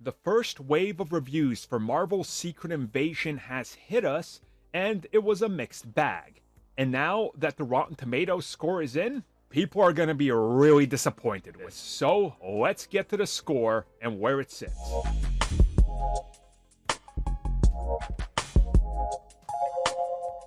the first wave of reviews for Marvel's Secret Invasion has hit us, and it was a mixed bag. And now that the Rotten Tomatoes score is in, people are going to be really disappointed with. So let's get to the score and where it sits.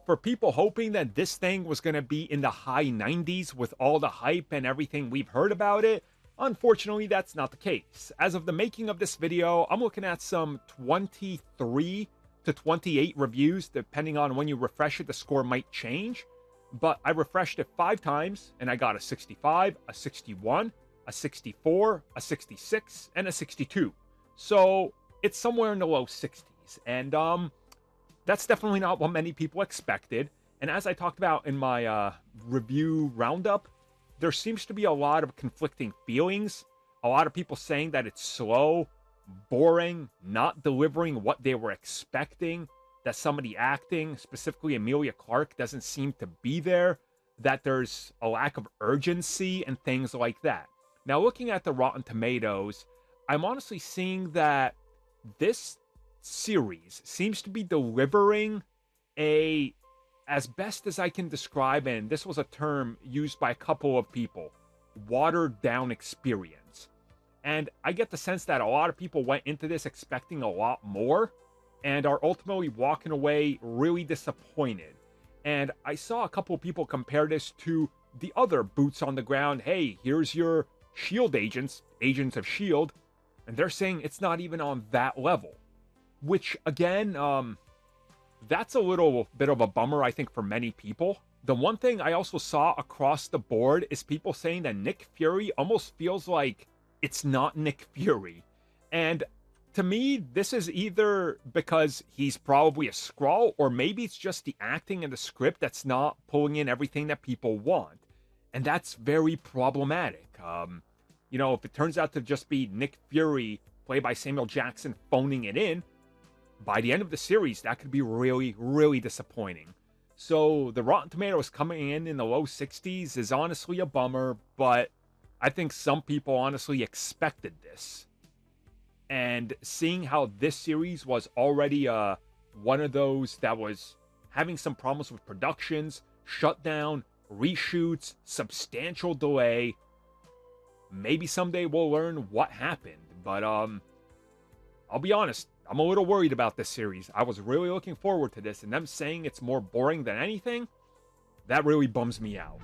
For people hoping that this thing was going to be in the high 90s with all the hype and everything we've heard about it, unfortunately that's not the case. As of the making of this video, I'm looking at some 23 to 28 reviews. Depending on when you refresh it, the score might change. But I refreshed it 5 times and I got a 65, a 61, a 64, a 66, and a 62. So it's somewhere in the low 60s. And that's definitely not what many people expected. And as I talked about in my review roundup, there seems to be a lot of conflicting feelings. A lot of people saying that it's slow, boring, not delivering what they were expecting, that some of the acting, specifically Emilia Clarke, doesn't seem to be there, that there's a lack of urgency and things like that. Now, looking at the Rotten Tomatoes, I'm honestly seeing that this series seems to be delivering a, as best as I can describe, and this was a term used by a couple of people, watered down experience. And I get the sense that a lot of people went into this expecting a lot more and are ultimately walking away really disappointed. And I saw a couple of people compare this to the other boots on the ground. Hey, here's your SHIELD agents of SHIELD, and they're saying it's not even on that level. Which, again, that's a little bit of a bummer, I think, for many people. The one thing I also saw across the board is people saying that Nick Fury almost feels like it's not Nick Fury. And to me, this is either because he's probably a Skrull, or maybe it's just the acting and the script that's not pulling in everything that people want. And that's very problematic. You know, if it turns out to just be Nick Fury, played by Samuel Jackson, phoning it in, by the end of the series, that could be really, really disappointing. So the Rotten Tomatoes coming in the low 60s is honestly a bummer, but I think some people honestly expected this. And seeing how this series was already one of those that was having some problems with productions, shutdown, reshoots, substantial delay, maybe someday we'll learn what happened. But I'll be honest, I'm a little worried about this series. I was really looking forward to this, and them saying it's more boring than anything, that really bums me out.